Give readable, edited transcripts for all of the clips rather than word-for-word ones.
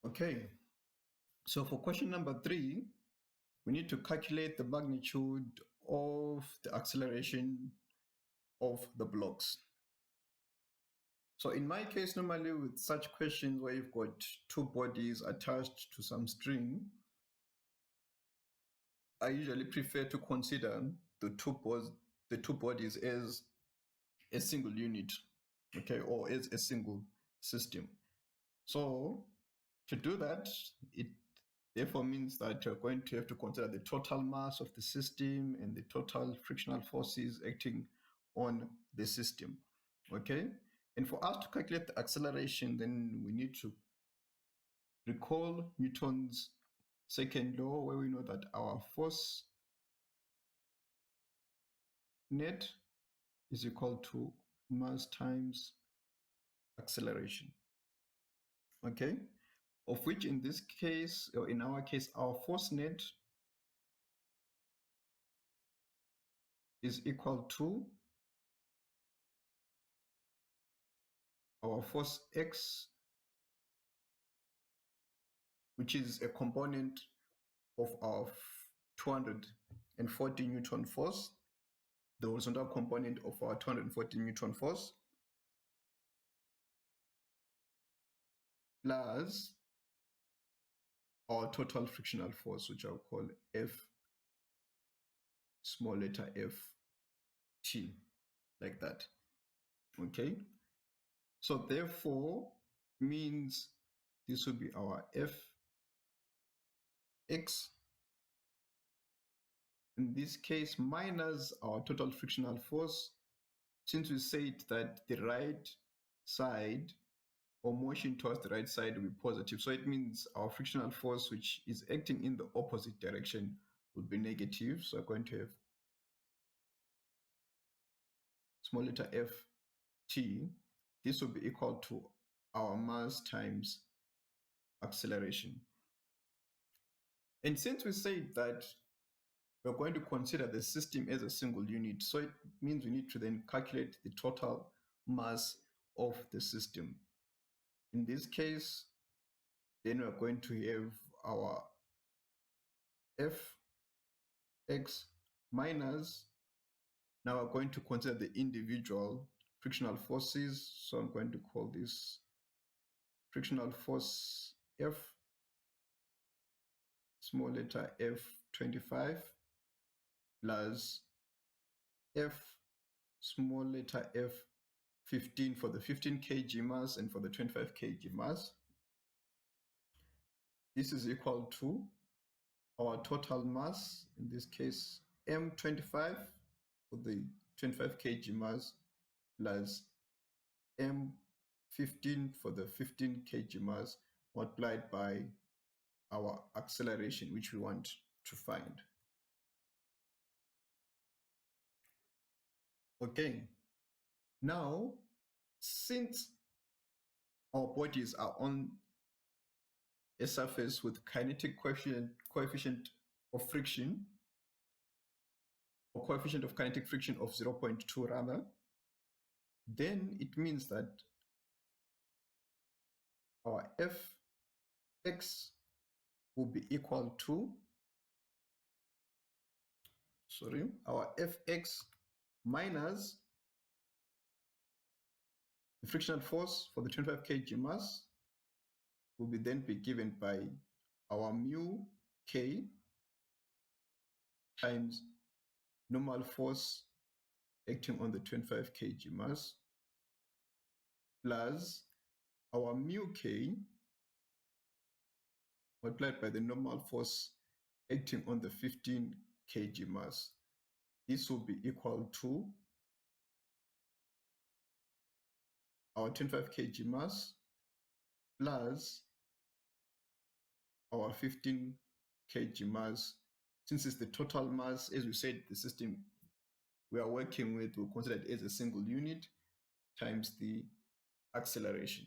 Okay, so for question number 3, we need to calculate the magnitude of the acceleration of the blocks. So in my case, normally with such questions where you've got two bodies attached to some string, I usually prefer to consider the two bodies as a single unit, okay, or as a single system. So to do that, it therefore means that you're going to have to consider the total mass of the system and the total frictional forces acting on the system, okay? And for us to calculate the acceleration, then we need to recall Newton's second law, where we know that our force net is equal to mass times acceleration, okay? Of which in this case, or in our case, our force net is equal to our force X, which is a component of our 240 Newton force, the horizontal component of our 240 Newton force, plus our total frictional force, which I'll call F, small letter f, t, like that, okay? So therefore, means this will be our Fx, in this case, minus our total frictional force, since we said that the right side or motion towards the right side will be positive. So it means our frictional force, which is acting in the opposite direction, will be negative. So we're going to have small letter f t. This will be equal to our mass times acceleration. And since we said that we're going to consider the system as a single unit, so it means we need to then calculate the total mass of the system. In this case, then we're going to have our Fx minus, now we're going to consider the individual frictional forces. So I'm going to call this frictional force F, small letter f 25, plus F, small letter f 15 for the 15 kg mass and for the 25 kg mass. This is equal to our total mass, in this case M25 for the 25 kg mass, plus M15 for the 15 kg mass, multiplied by our acceleration, which we want to find. Okay, now since our bodies are on a surface with kinetic coefficient of friction, or coefficient of kinetic friction of 0.2 rather, then it means that our Fx will be equal to, our Fx minus the frictional force for the 25 kg mass will be then be given by our mu k times normal force acting on the 25 kg mass, plus our mu k multiplied by the normal force acting on the 15 kg mass. This will be equal to our 25 kg mass plus our 15 kg mass. Since it's the total mass, as we said, the system we are working with, we'll consider it as a single unit, times the acceleration.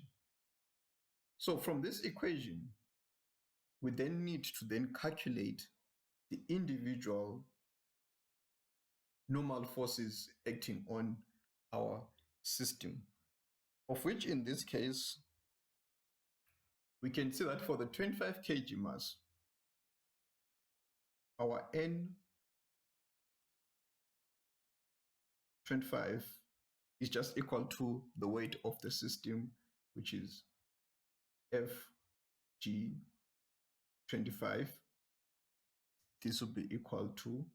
So from this equation, we then need to then calculate the individual normal forces acting on our system, of which in this case, we can see that for the 25 kg mass, our N25 is just equal to the weight of the system, which is Fg25. This will be equal to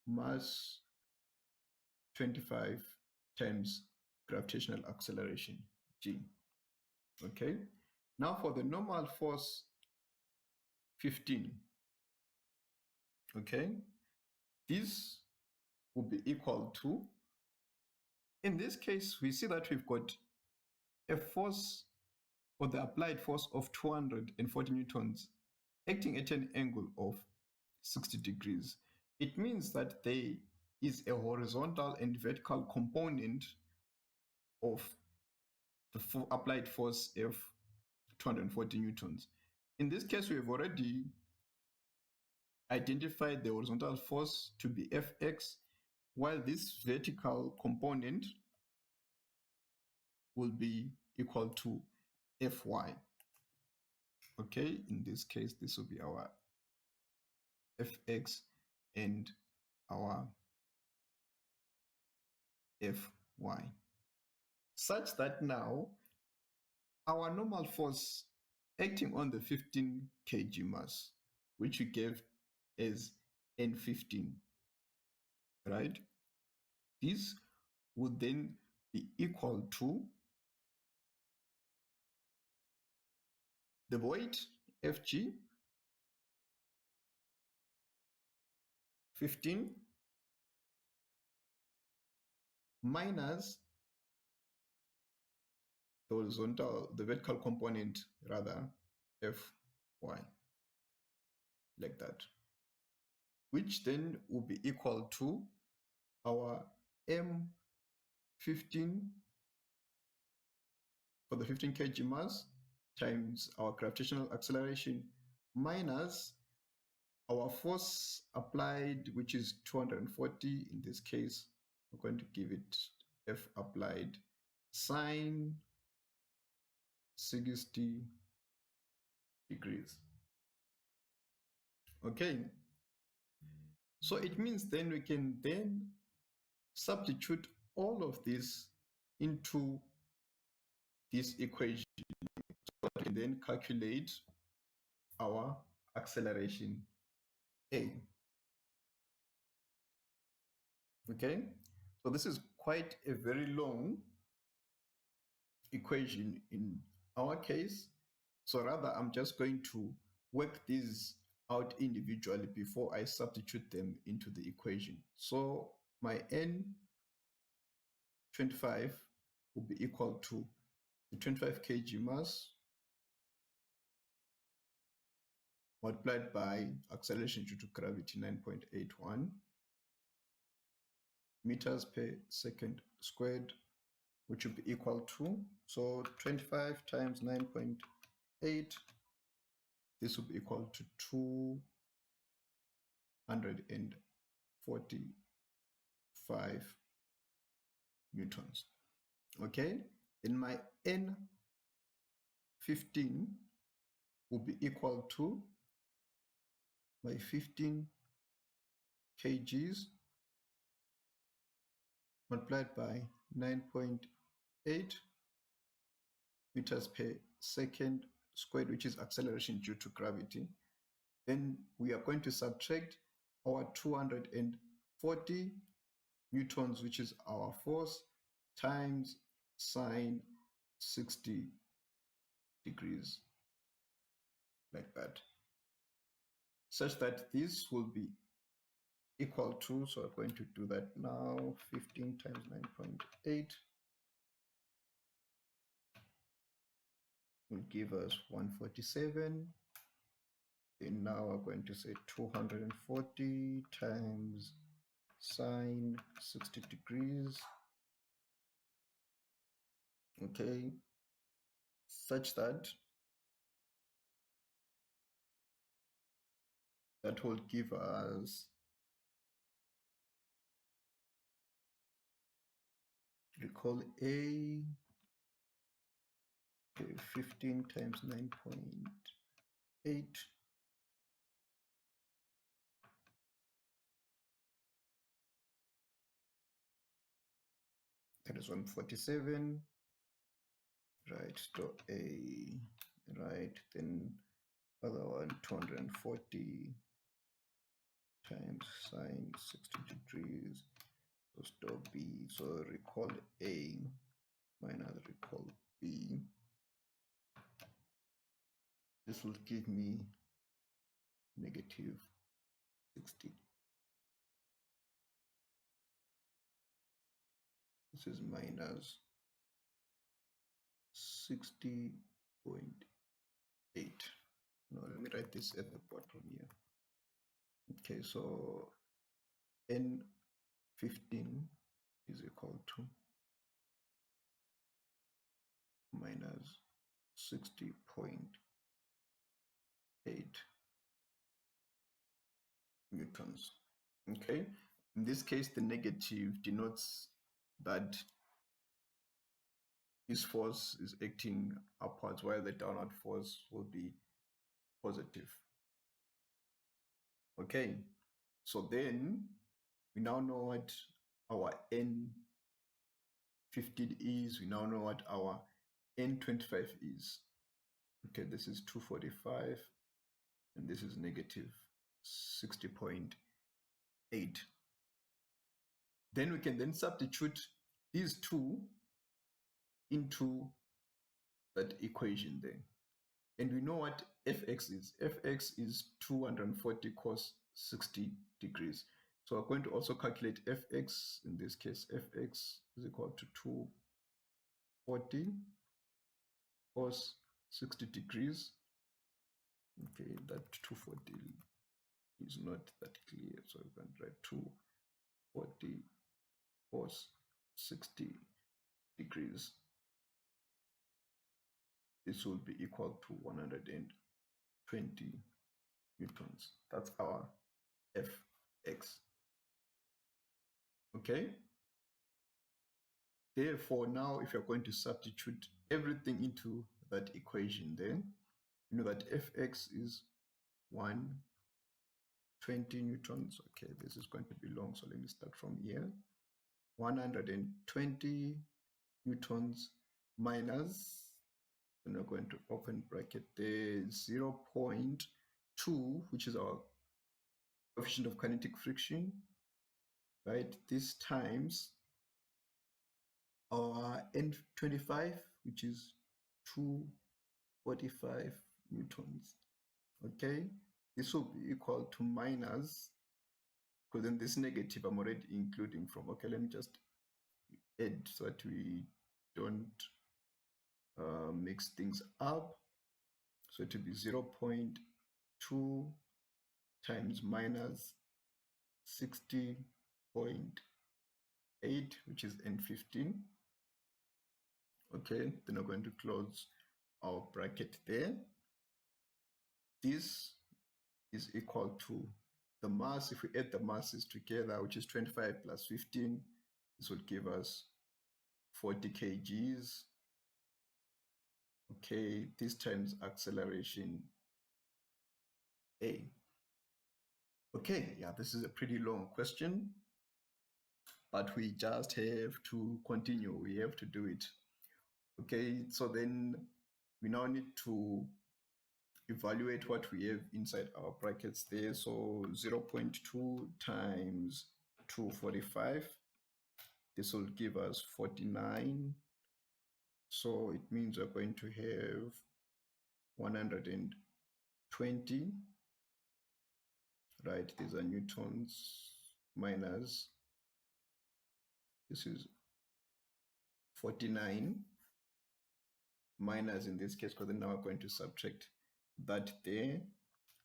mass 25 times gravitational acceleration, G. Okay, now for the normal force 15, okay, this will be equal to, in this case, we see that we've got a force, or the applied force, of 240 newtons acting at an angle of 60 degrees. It means that there is a horizontal and vertical component of the applied force F 240 newtons. In this case, we have already identified the horizontal force to be Fx, while this vertical component will be equal to Fy. Okay, in this case, this will be our Fx and our Fy, such that now our normal force acting on the 15 kg mass, which we gave as N15, right? This would then be equal to the weight Fg 15 minus the vertical component, rather, Fy, like that, which then will be equal to our M15 for the 15 kg mass times our gravitational acceleration minus our force applied, which is 240. In this case, we're going to give it F applied sine 60 degrees. Okay, so it means then we can then substitute all of this into this equation, so we can then calculate our acceleration A. Okay, so this is quite a very long equation in our case, so rather I'm just going to work these out individually before I substitute them into the equation. So my N25 will be equal to the 25 kg mass multiplied by acceleration due to gravity 9.81 meters per second squared, which will be equal to, so 25 times 9.8, this will be equal to 245 newtons. Okay, then my N15 will be equal to my 15 kgs multiplied by 9.8 meters per second squared, which is acceleration due to gravity. Then we are going to subtract our 240 newtons, which is our force, times sine 60 degrees, like that, such that this will be equal to, so I'm going to do that now, 15 times 9.8 will give us 147. And now we're going to say 240 times sine 60 degrees, okay, such that that will give us, recall A Okay, 15 times 9.8. That is 147. Right, so A, right, then other one 240 times sine 60 degrees. So stop B. So recall A minus recall B. This will give me negative 60. This is minus 60.8. No, let me write this at the bottom here. Okay, so N15 is equal to minus 60.8 newtons. Okay, in this case, the negative denotes that this force is acting upwards, while the downward force will be positive. Okay, so then we now know what our N15 is. We now know what our N25 is. Okay, this is 245, and this is negative 60.8. Then we can then substitute these two into that equation there. And we know what fx is. Fx is 240 cos 60 degrees. So we're going to also calculate fx. In this case, fx is equal to 240 cos 60 degrees. Okay, that 240 is not that clear, so we can write 240 cos 60 degrees. This will be equal to 120 newtons. That's our fx. Okay. Therefore, now if you're going to substitute everything into that equation, then you know that fx is 120 newtons. Okay, this is going to be long, so let me start from here. 120 newtons minus, and we're going to open bracket there, 0.2, which is our coefficient of kinetic friction, right? This times our N25, which is 245 newtons. Okay, this will be equal to minus, because then this negative I'm already including from, okay, let me just add so that we don't mix things up. So it will be 0.2 times minus 60.8, which is N15. Okay, then we're going to close our bracket there. This is equal to the mass. If we add the masses together, which is 25 plus 15, this would give us 40 kgs. Okay, this times acceleration A. Okay, yeah, this is a pretty long question, but we just have to continue. We have to do it. Okay, so then we now need to evaluate what we have inside our brackets there. So 0.2 times 245. This will give us 49. So it means we're going to have 120. Right, these are newtons minus, this is 49 minus in this case, because then now we're going to subtract that there.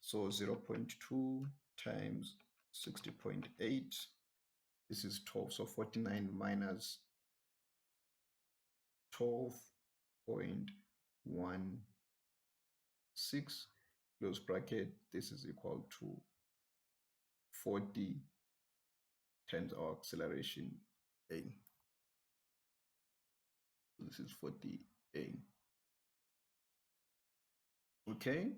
So 0.2 times 60.8, this is 12, so 49 minus 12.16, close bracket, this is equal to 40 times our acceleration A. This is 40A. Okay,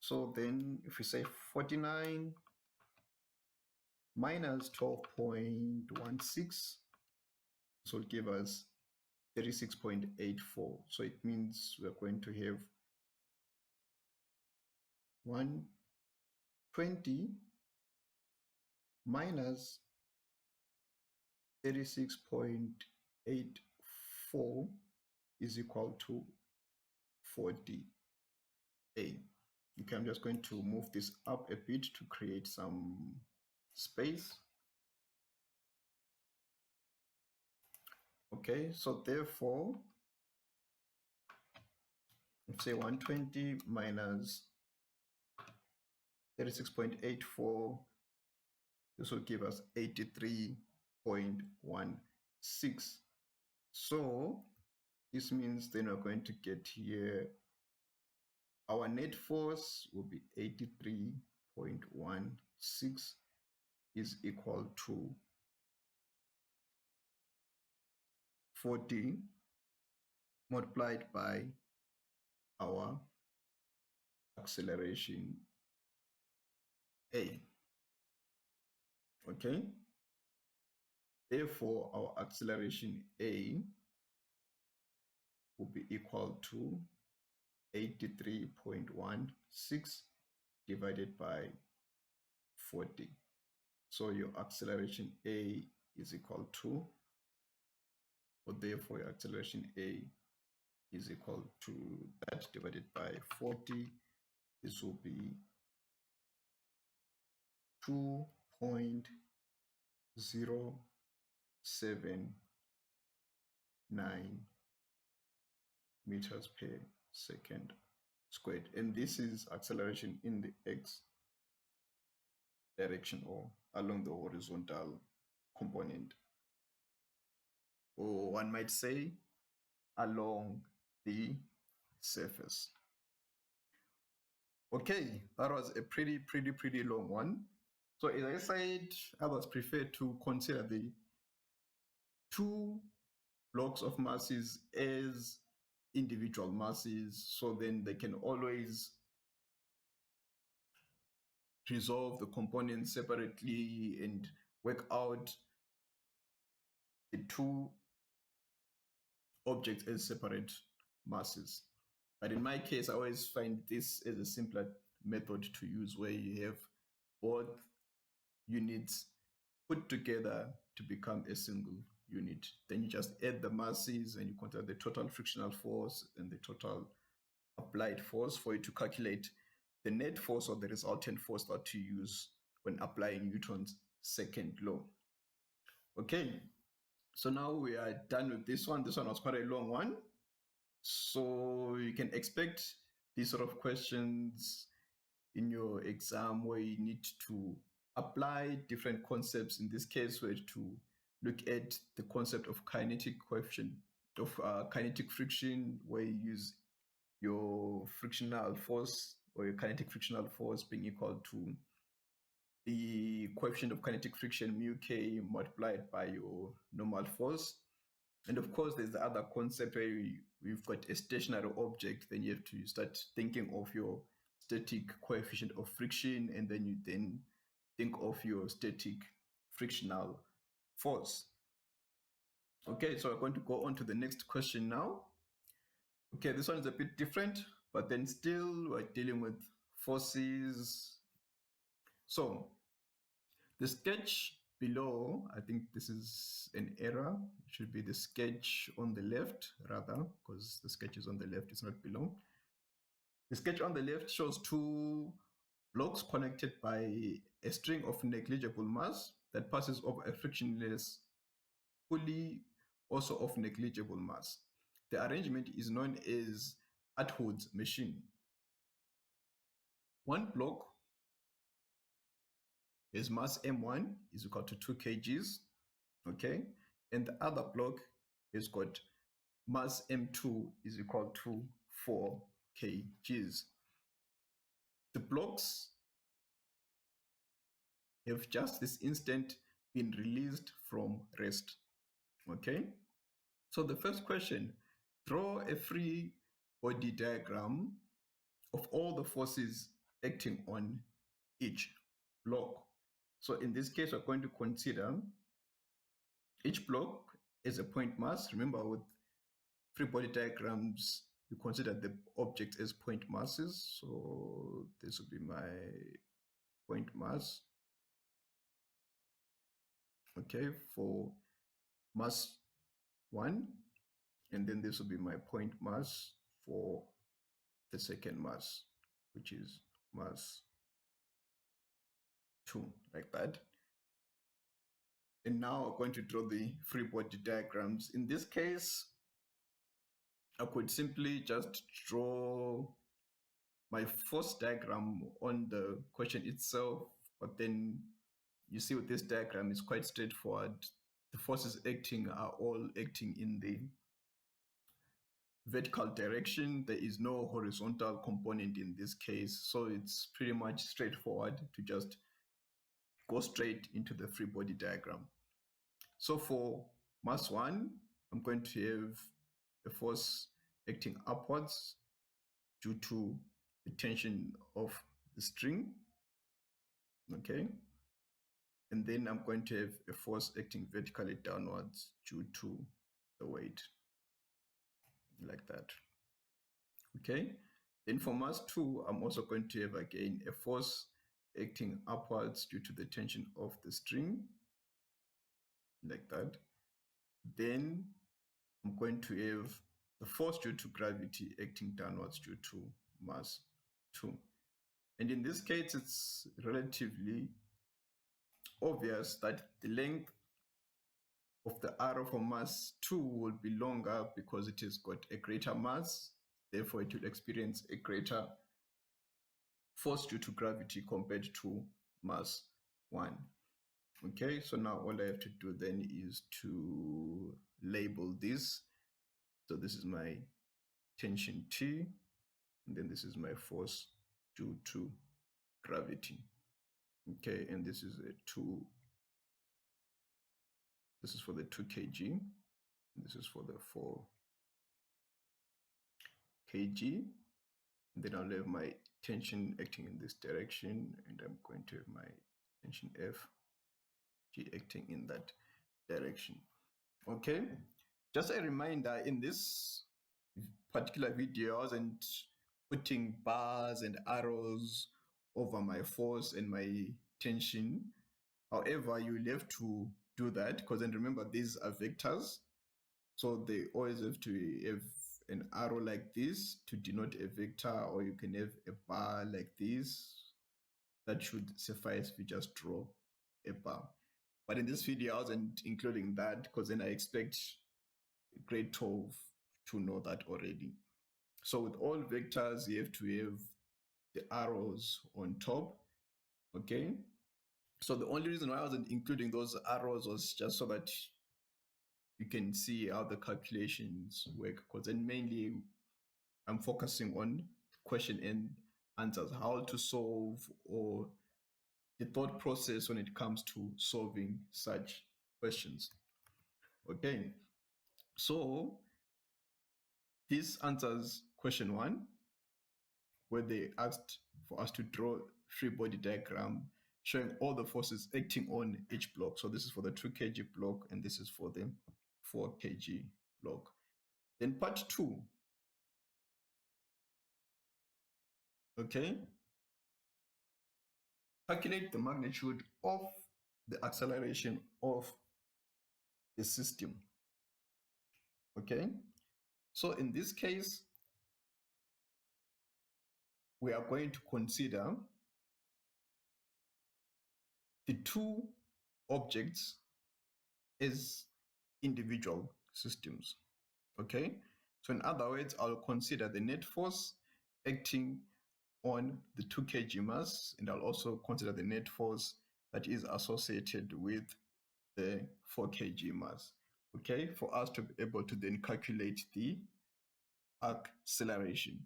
so then if we say 49 minus 12.16, this will give us 36.84. So it means we're going to have 120 minus 36.84 is equal to 40A. Okay, I'm just going to move this up a bit to create some space. Okay, so therefore, let's say 120 minus 36.84, this will give us 83.16. So this means then we're going to get here, our net force will be 83.16 is equal to 40 multiplied by our acceleration A. Okay, therefore our acceleration A will be equal to 83.16 divided by 40. So your acceleration A is equal to, or therefore your acceleration A is equal to that divided by 40. This will be 2.079 meters per second squared. And this is acceleration in the x direction, or along the horizontal component. Or one might say along the surface. Okay, that was a pretty long one. So as I said, others prefer to consider the two blocks of masses as individual masses, so then they can always resolve the components separately and work out the two objects as separate masses. But in my case, I always find this as a simpler method to use, where you have both units put together to become a single unit. Then you just add the masses and you consider the total frictional force and the total applied force for you to calculate the net force or the resultant force that you use when applying Newton's second law. Okay, so now we are done with this one. This one was quite a long one. So you can expect these sort of questions in your exam, where you need to apply different concepts. In this case, we have to look at the concept of kinetic coefficient, of kinetic friction, where you use your frictional force or your kinetic frictional force being equal to the coefficient of kinetic friction mu k multiplied by your normal force. And of course, there's the other concept where we've got a stationary object. Then you have to start thinking of your static coefficient of friction, and then you think of your static frictional force. Okay, so we're going to go on to the next question now. Okay, this one is a bit different, but then still we're dealing with forces. So the sketch below, I think this is an error. It should be the sketch on the left, rather, because the sketch is on the left, it's not below. The sketch on the left shows two blocks connected by a string of negligible mass that passes over a frictionless pulley, also of negligible mass. The arrangement is known as Atwood's machine. One block is mass m1 is equal to 2 kgs, okay? And the other block is got mass m2 is equal to 4 kgs. The blocks have just this instant been released from rest, okay? So the first question, draw a free body diagram of all the forces acting on each block. So in this case, we're going to consider each block as a point mass. Remember, with free-body diagrams, you consider the objects as point masses. So this will be my point mass, okay, for mass 1, and then this will be my point mass for the second mass, which is mass 2, like that. And now I'm going to draw the free body diagrams. In this case, I could simply just draw my force diagram on the question itself, but then you see with this diagram, it's quite straightforward. The forces acting are all acting in the vertical direction. There is no horizontal component in this case, so it's pretty much straightforward to just go straight into the free body diagram. So for mass 1, I'm going to have a force acting upwards due to the tension of the string, okay? And then I'm going to have a force acting vertically downwards due to the weight, like that, okay? Then for mass 2, I'm also going to have again a force acting upwards due to the tension of the string, like that. Then I'm going to have the force due to gravity acting downwards due to mass 2. And in this case, it's relatively obvious that the length of the arrow for mass 2 will be longer because it has got a greater mass. Therefore, it will experience a greater force due to gravity compared to mass 1. Okay, so now all I have to do then is to label this. So this is my tension T, and then this is my force due to gravity. Okay, and this is a 2. This is for the 2 kg. This is for the 4 kg. And then I'll have my tension acting in this direction, and I'm going to have my tension F, G acting in that direction. Okay, just a reminder, in this particular video, I wasn't putting bars and arrows over my force and my tension. However, you'll have to do that because then remember, these are vectors. So they always have to have an arrow like this to denote a vector, or you can have a bar like this. That should suffice if you just draw a bar. But in this video, I wasn't including that because then I expect grade 12 to know that already. So with all vectors, you have to have the arrows on top, okay? So the only reason why I wasn't including those arrows was just so that you can see how the calculations work, because then mainly I'm focusing on question and answers, how to solve, or the thought process when it comes to solving such questions. Okay, so this answers question 1, where they asked for us to draw free body diagram showing all the forces acting on each block. So this is for the 2 kg block, and this is for the 4 kg block. Then part 2, okay, calculate the magnitude of the acceleration of the system. Okay, so in this case, we are going to consider the 2 objects as individual systems. Okay, so in other words, I'll consider the net force acting on the 2 kg mass, and I'll also consider the net force that is associated with the 4 kg mass, okay, for us to be able to then calculate the acceleration,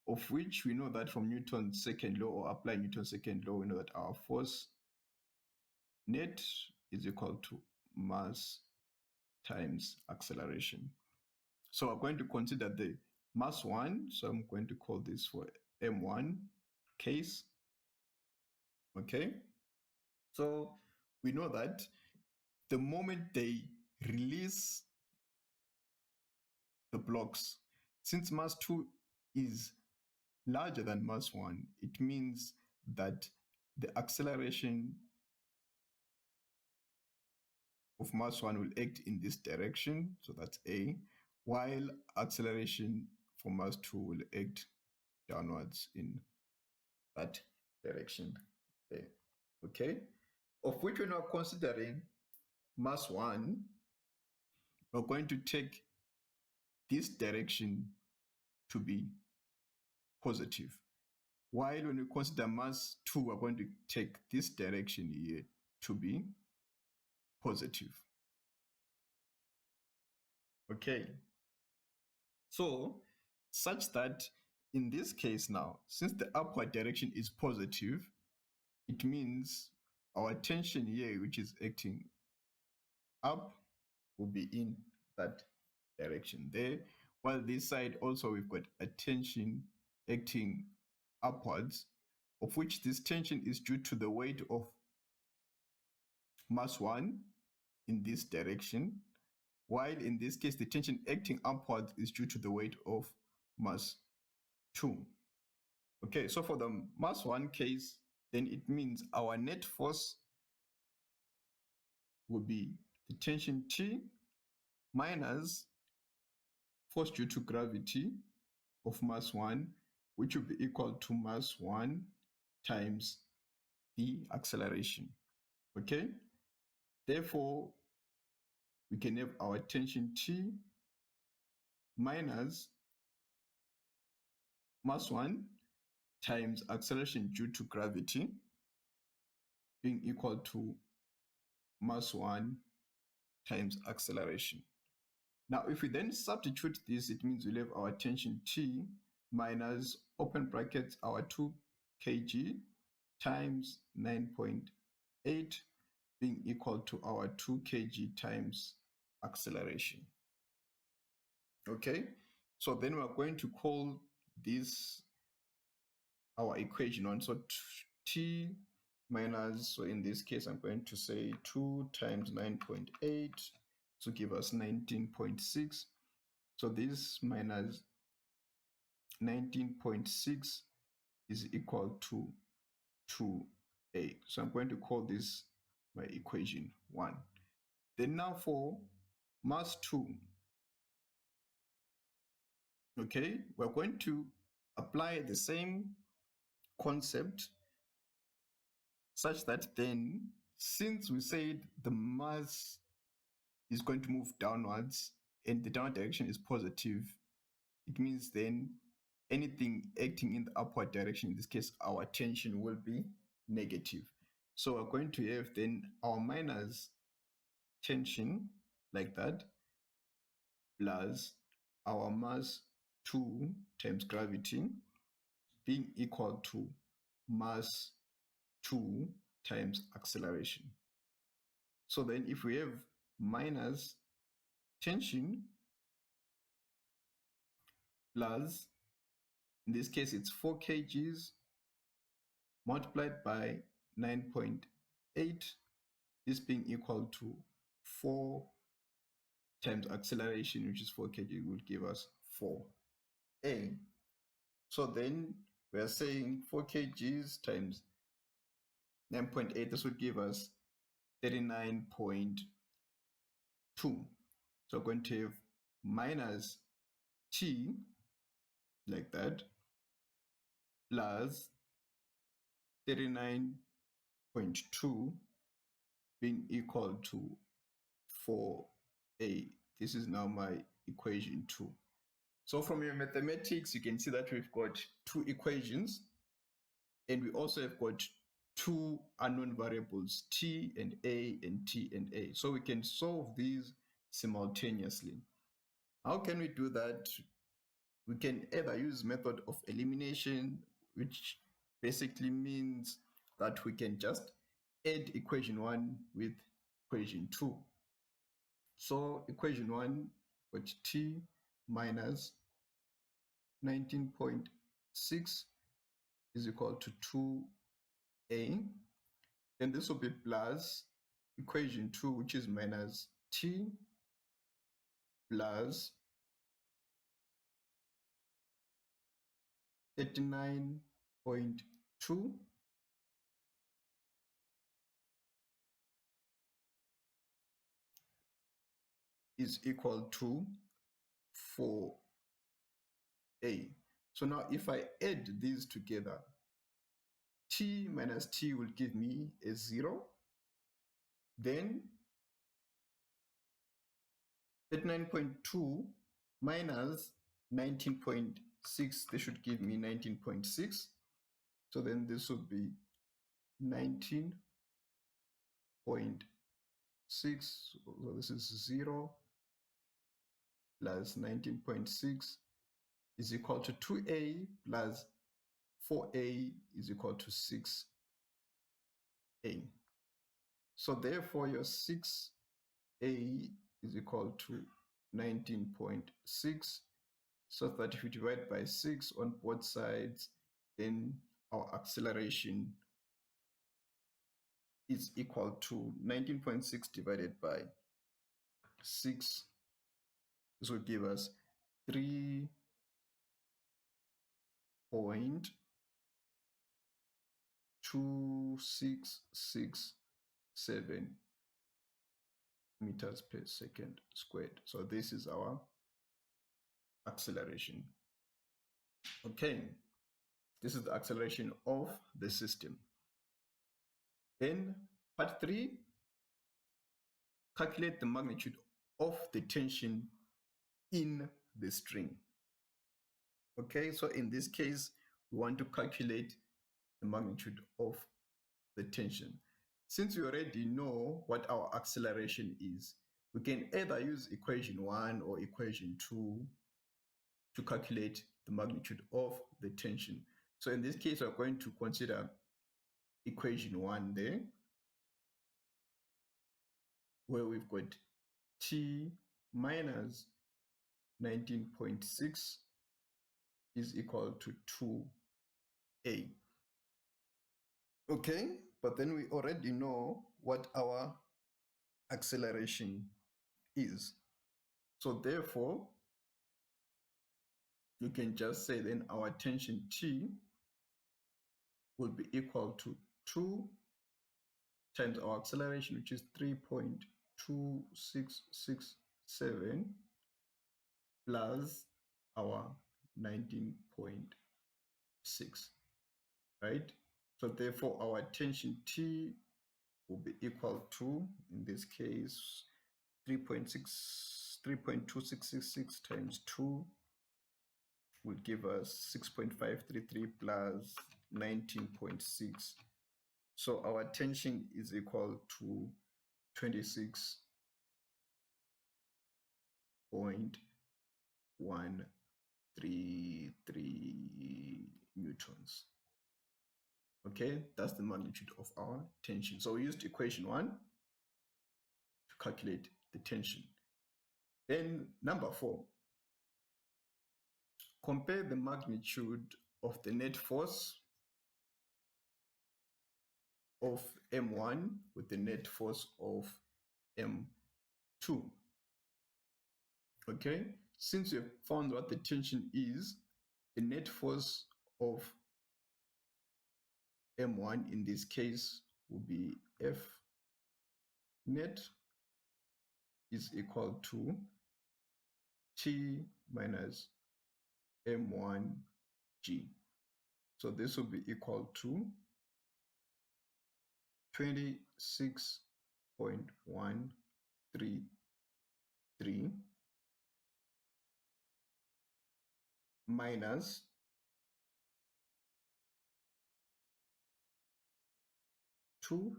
of which we know that from Newton's second law, or applying Newton's second law, we know that our force net is equal to mass times acceleration. So we're going to consider the mass 1, so I'm going to call this for M1 case. Okay, so we know that the moment they release the blocks, since mass 2 is larger than mass 1, it means that the acceleration of mass 1 will act in this direction, so that's A, while acceleration for mass 2 will act downwards in that direction there. Okay, of which we're now considering mass 1, we're going to take this direction to be positive. While when we consider mass 2, we're going to take this direction here to be positive. Okay, so such that in this case now, since the upward direction is positive, it means our tension here, which is acting up, will be in that direction there. While this side also we've got a tension acting upwards, of which this tension is due to the weight of mass 1 in this direction, while in this case the tension acting upwards is due to the weight of mass 2. Okay, so for the mass 1 case, then it means our net force will be the tension T minus force due to gravity of mass 1, which will be equal to mass 1 times the acceleration. Okay, therefore we can have our tension T minus mass 1 times acceleration due to gravity being equal to mass 1 times acceleration. Now, if we then substitute this, it means we'll have our tension T minus, open brackets, our 2 kg times 9.8 being equal to our 2 kg times acceleration. Okay, so then we're going to call this our equation 1. So T minus, so in this case, I'm going to say 2 times 9.8 to give us 19.6. So this minus 19.6 is equal to 2a. So I'm going to call this my equation 1. Then now for mass 2, okay, we're going to apply the same concept such that then, since we said the mass is going to move downwards and the downward direction is positive, it means then anything acting in the upward direction, in this case our tension, will be negative. So we're going to have then our minus tension like that plus our mass 2 times gravity being equal to mass 2 times acceleration. So then if we have minus tension plus, in this case it's 4 kgs multiplied by 9.8, this being equal to 4 times acceleration, which is 4 kg, would give us 4a. So then we are saying 4 kgs times 9.8, this would give us 39.2. So we're going to have minus T like that plus 39.2 being equal to 4a. This is now my equation 2. So from your mathematics, you can see that we've got 2 equations, and we also have got 2 unknown variables, t and a and t and a. So we can solve these simultaneously. How can we do that? We can either use method of elimination, which basically means that we can just add equation 1 with equation 2. So equation 1, got t minus 19.6 is equal to 2a. Then this will be plus equation 2, which is minus t plus 39.2 is equal to 4a. So now if I add these together, t minus t will give me a 0. Then 39.2 minus 19.6, they should give me 19.6. So then this would be 19.6. So this is 0 plus 19.6 is equal to 2a plus 4a is equal to 6a. So therefore your 6a is equal to 19.6. So that if you divide by 6 on both sides, then our acceleration is equal to 19.6 divided by 6. This will give us 3.2667 meters per second squared. So this is our acceleration. Okay, this is the acceleration of the system. Then part 3, calculate the magnitude of the tension in the string. Okay, so in this case, we want to calculate the magnitude of the tension. Since we already know what our acceleration is, we can either use equation 1 or equation 2 to calculate the magnitude of the tension. So in this case, we're going to consider equation 1 there, where we've got t minus 19.6 is equal to 2a. Okay, but then we already know what our acceleration is. So therefore, you can just say then our tension T will be equal to 2 times our acceleration, which is 3.2667 plus our 19.6, right? So therefore, our tension T will be equal to, in this case, 3.2666 times 2 will give us 6.533 plus 19.6. So our tension is equal to 26.133 newtons. Okay, that's the magnitude of our tension. So we used equation 1 to calculate the tension. Then number 4, compare the magnitude of the net force of M1 with the net force of M2. Okay, since we have found what the tension is, the net force of M1 in this case will be F net is equal to T minus M1G. So this will be equal to 26.133 minus 2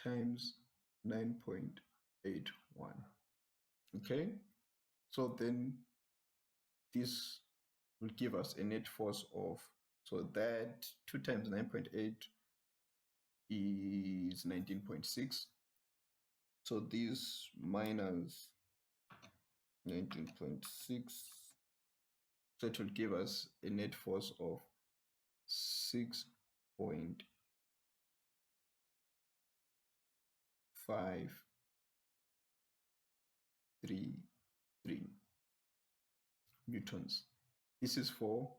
times 9.81. Okay, so then this will give us a net force of, so that 2 times 9.8 is 19.6. So this minus 19.6, so it will give us a net force of 6.533 newtons. This is for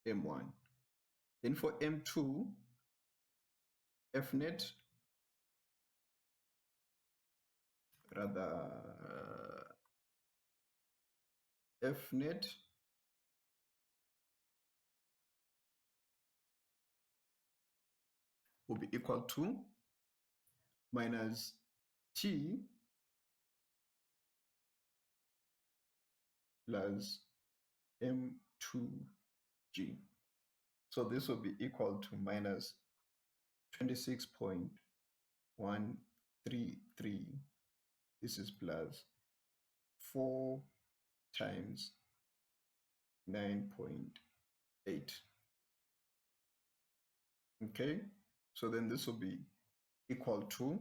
M1. Then for M2, F net, F net will be equal to minus T plus M2G. So this will be equal to minus 26.133. This is plus 4 times 9.8. Okay, so then this will be equal to,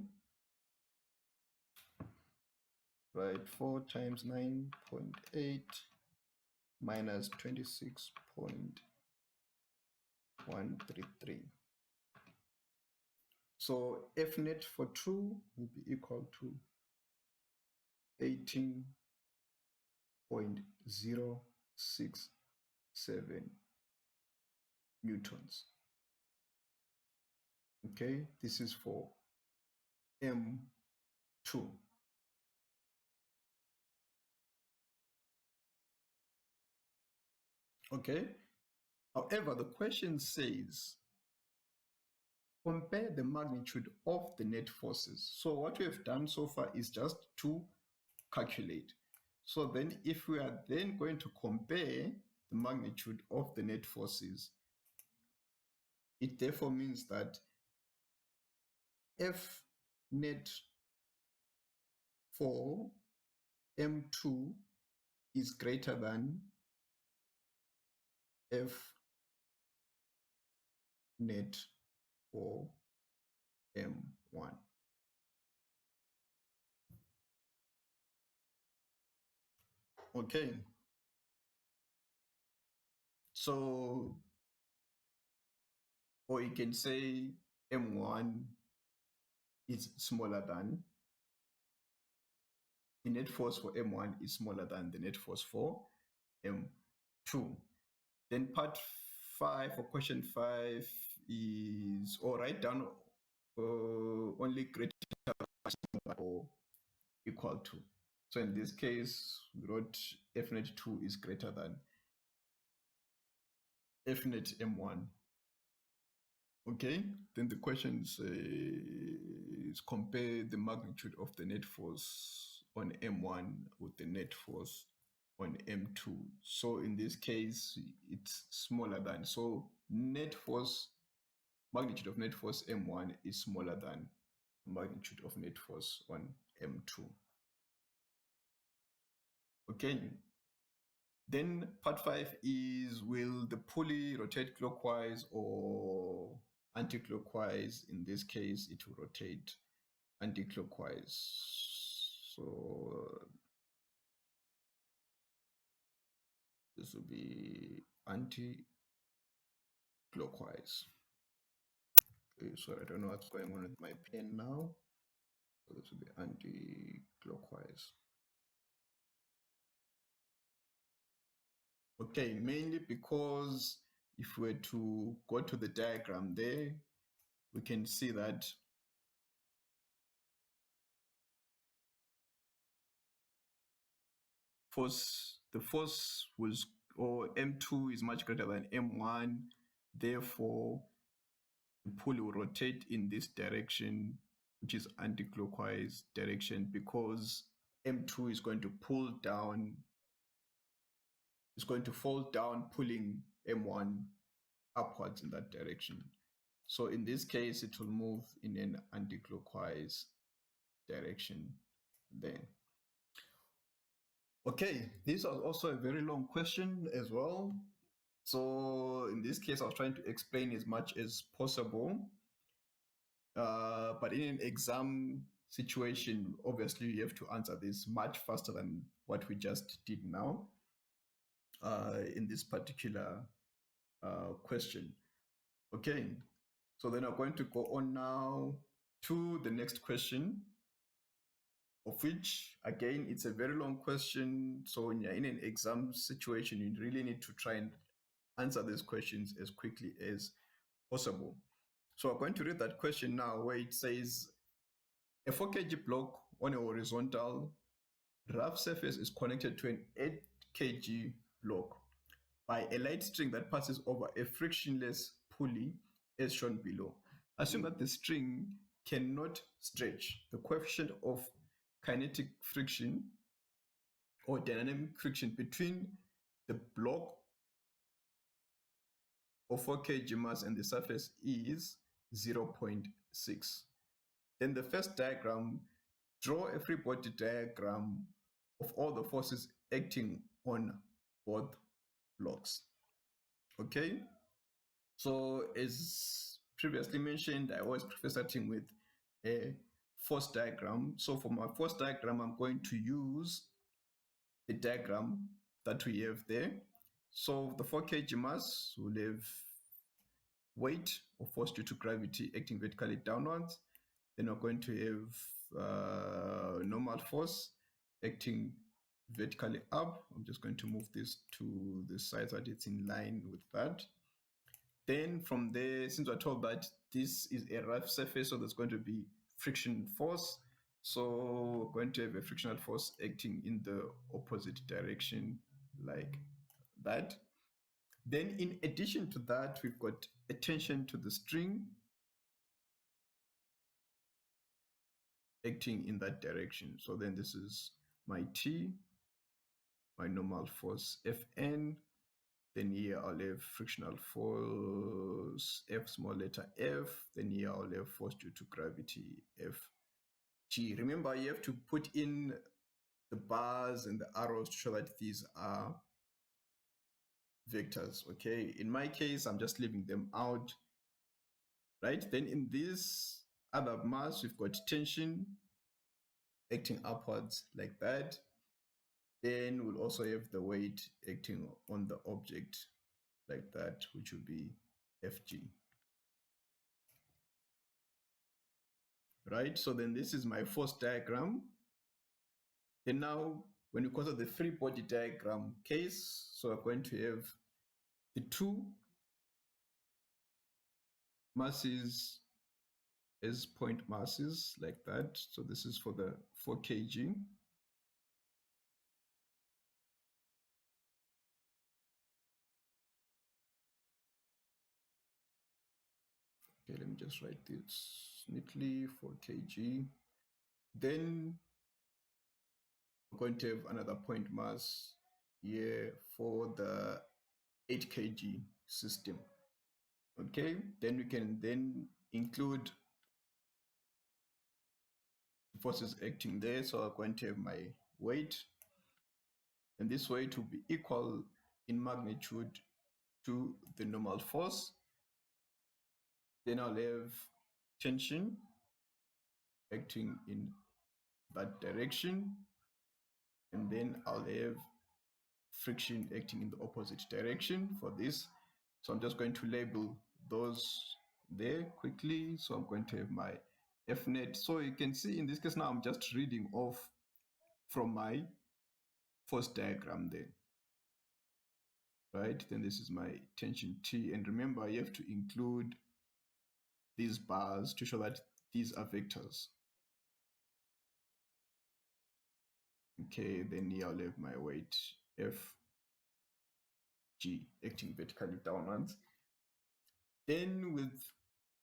right, 4 times 9.8 minus 26.133. So F net for 2 will be equal to 18.067 newtons. Okay, this is for M2. Okay, however, the question says compare the magnitude of the net forces. So what we have done so far is just to calculate. So then if we are then going to compare the magnitude of the net forces, it therefore means that F net for M2 is greater than F net for M1. Okay. So, or you can say M1 is smaller than, the net force for M1 is smaller than the net force for M2. Then part 5 or question 5 is, or write down only greater than or equal to. So in this case, we wrote F net 2 is greater than F net M1. Okay, then the question is compare the magnitude of the net force on M1 with the net force on M2. So in this case, it's smaller than. So net force, magnitude of net force M1 is smaller than magnitude of net force on M2. Okay. Then part 5 is, will the pulley rotate clockwise or anti-clockwise? In this case, it will rotate anti-clockwise. So this will be anti-clockwise. Okay, so I don't know what's going on with my pen now. So this will be anti-clockwise. Okay, mainly because if we were to go to the diagram there, we can see that the force was, or M2 is much greater than M1, therefore the pulley will rotate in this direction, which is anti-clockwise direction, because M2 is going to pull down, is going to fall down, pulling M1 upwards in that direction. So in this case, it will move in an anti-clockwise direction then. Okay, this was also a very long question as well. So in this case, I was trying to explain as much as possible. But in an exam situation, obviously you have to answer this much faster than what we just did now in this particular question. Okay, so then I'm going to go on now to the next question, of which again it's a very long question. So when you're in an exam situation, you really need to try and answer these questions as quickly as possible. So I'm going to read that question now, where it says a 4 kg block on a horizontal rough surface is connected to an 8 kg block by a light string that passes over a frictionless pulley as shown below. Assume that the string cannot stretch. The coefficient of kinetic friction or dynamic friction between the block of 4 kg mass and the surface is 0.6. Then the first diagram, draw a free body diagram of all the forces acting on both blocks. Okay, so as previously mentioned, I always prefer starting with a force diagram. So for my force diagram, I'm going to use the diagram that we have there. So the 4 kg mass will have weight or force due to gravity acting vertically downwards. Then we're going to have normal force acting vertically up. I'm just going to move this to the side so that it's in line with that. Then from there, since we're told that this is a rough surface, so there's going to be friction force. So we're going to have a frictional force acting in the opposite direction like that. Then in addition to that, we've got a tension to the string acting in that direction. So then this is my T, my normal force Fn. Then here I'll have frictional force F small letter f. Then here I'll have force due to gravity Fg. Remember, you have to put in the bars and the arrows to show that these are vectors. Okay, in my case, I'm just leaving them out. Right, then in this other mass, we've got tension acting upwards like that. Then we'll also have the weight acting on the object like that, which will be Fg. Right, so then this is my force diagram. And now when we consider the free body diagram case, so we're going to have the two masses as point masses like that. So this is for the 4 kg. Okay, let me just write this neatly, 4 kg. Then we're going to have another point mass here for the 8 kg system. Okay, then we can then include forces acting there. So I'm going to have my weight, and this weight will be equal in magnitude to the normal force. Then I'll have tension acting in that direction, and then I'll have friction acting in the opposite direction for this. So I'm just going to label those there quickly. So I'm going to have my F net. So you can see in this case now I'm just reading off from my force diagram there. Right, then this is my tension T. And remember, you have to include these bars to show that these are vectors. Okay, then here I'll have my weight F G acting vertically downwards. Then with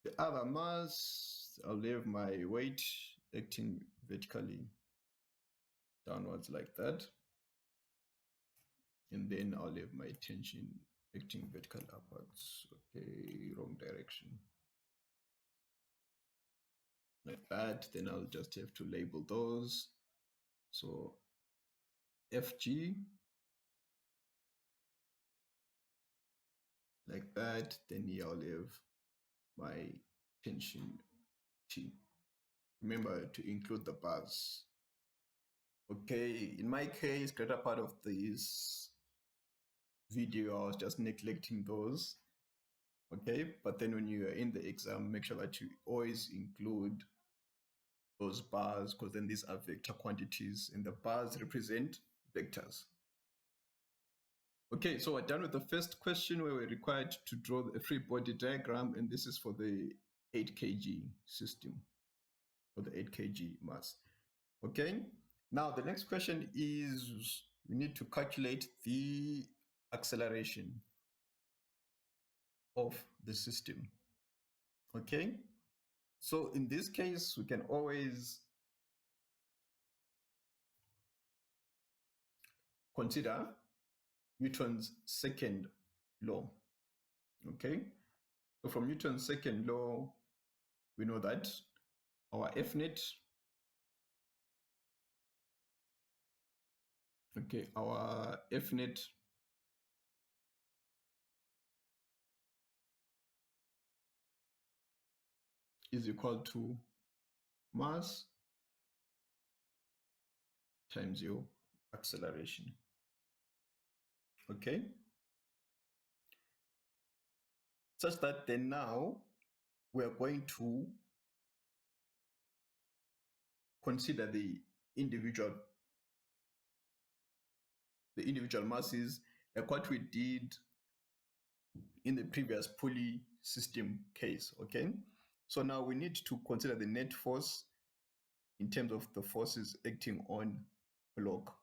the other mass, I'll have my weight acting vertically downwards like that. And then I'll have my tension acting vertical upwards. Okay, wrong direction. Like that. Then I'll just have to label those. So Fg, like that. Then here I'll have my tension T. Remember to include the bars. Okay, in my case, greater part of this video, I was just neglecting those. Okay, but then when you are in the exam, make sure that you always include those bars, because then these are vector quantities and the bars represent vectors. Okay, so we're done with the first question where we're required to draw a free body diagram, and this is for the 8 kg system, for the 8 kg mass. Okay, now the next question is we need to calculate the acceleration of the system. Okay, so in this case, we can always consider Newton's second law. Okay, so from Newton's second law, we know that our F net, okay, our F net is equal to mass times your acceleration. Okay, such that then now we are going to consider the individual masses like what we did in the previous Pulley system case. Okay, so now we need to consider the net force in terms of the forces acting on block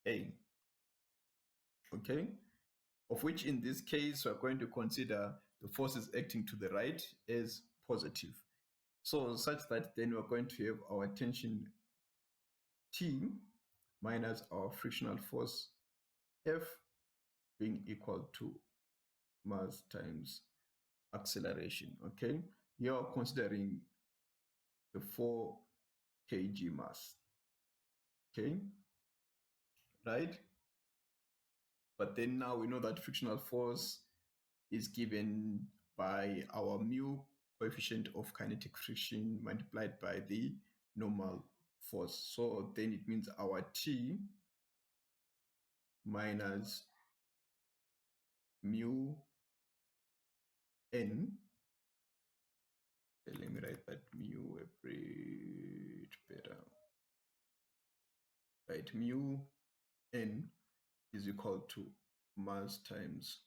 A. Okay, of which in this case we're going to consider the forces acting to the right as positive. So such that then we're going to have our tension T minus our frictional force F being equal to mass times acceleration. Okay, you're considering the 4 kg mass. Okay, right? But then now we know that frictional force is given by our mu, coefficient of kinetic friction, multiplied by the normal force. So then it means our T minus mu n, let me write that mu a bit better, right? Mu n is equal to mass times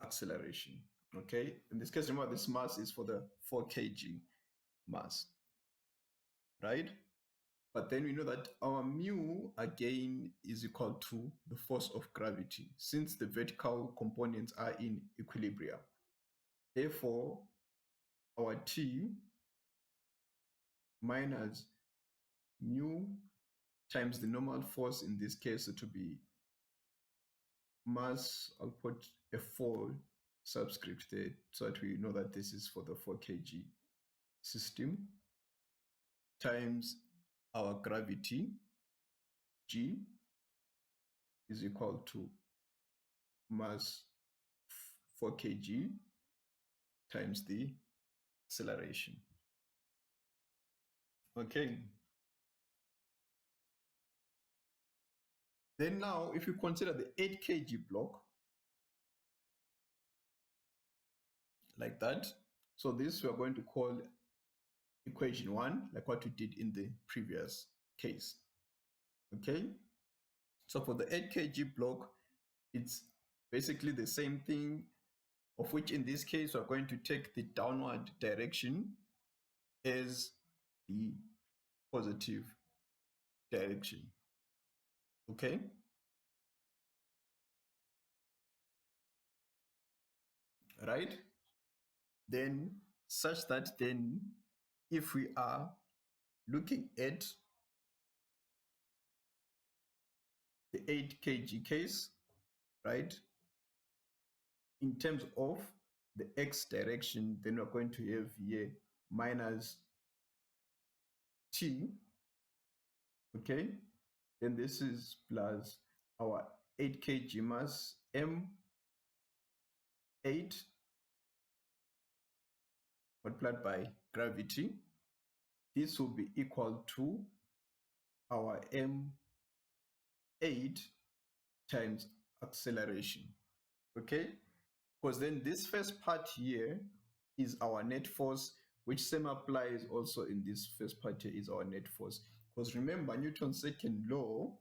acceleration. Okay, in this case, remember this mass is for the 4 kg mass, right? But then we know that our mu again is equal to the force of gravity since the vertical components are in equilibrium. Therefore, our T minus mu times the normal force in this case to be mass, I'll put a 4 subscript there so that we know that this is for the 4 kg system, times our gravity G is equal to mass 4 kg times the acceleration. Okay. Then now, if you consider the 8 kg block, like that, so this we are going to call equation 1, like what we did in the previous case. Okay, so for the 8 kg block, it's basically the same thing, of which in this case we're going to take the downward direction as the positive direction. Okay, right? Then such that then if we are looking at the 8 kg case, right, in terms of the x direction, then we're going to have here minus t, okay, then this is plus our 8 kg mass m8 multiplied by gravity. This will be equal to our m8 times acceleration. Okay, because then this first part here is our net force, which same applies also in this first part here is our net force. Because remember, Newton's second law,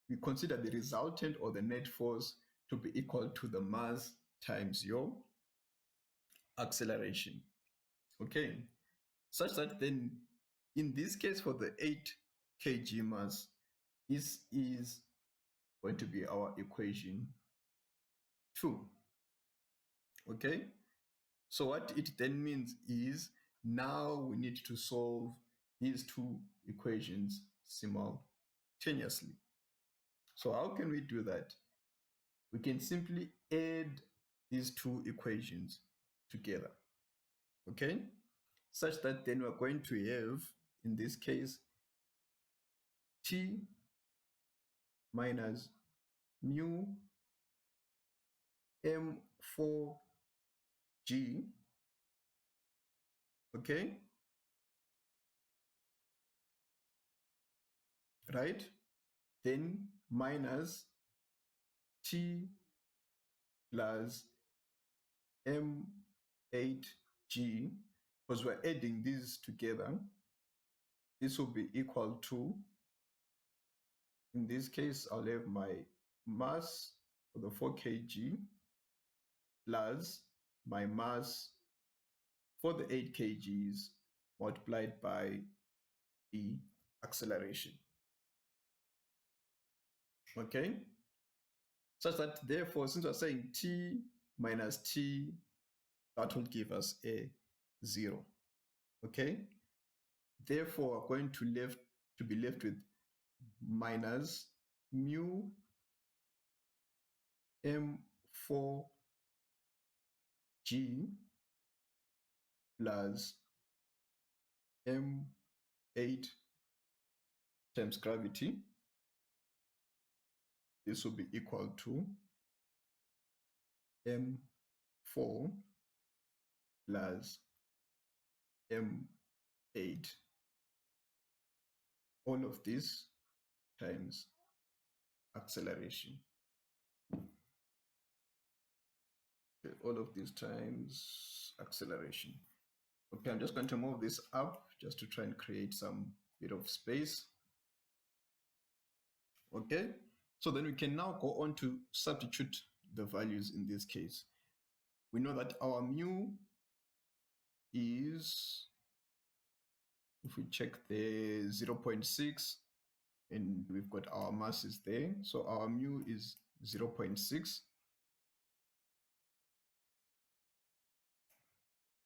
we consider the resultant or the net force to be equal to the mass times your acceleration. Okay, such that then in this case for the 8 kg mass, this is going to be our equation 2. Okay, so what it then means is now we need to solve these two equations simultaneously. So how can we do that? We can simply add these two equations together, okay? Such that then we're going to have, in this case, T minus mu M4G, okay? Right? Then minus T plus M8G, because we're adding these together. This will be equal to, in this case, I'll have my mass for the 4 kg plus my mass for the 8 kgs multiplied by the acceleration. Okay? Such that therefore, since we're saying T minus T, that will give us a 0. Okay? Therefore, we're going to be left with minus mu M4G plus M8 times gravity. This will be equal to M4 plus M8. All of this times acceleration. Okay, all of these times acceleration. Okay, I'm just going to move this up just to try and create some bit of space. Okay, so then we can now go on to substitute the values in this case. We know that our mu is, if we check the 0.6, and we've got our masses there. So our mu is 0.6.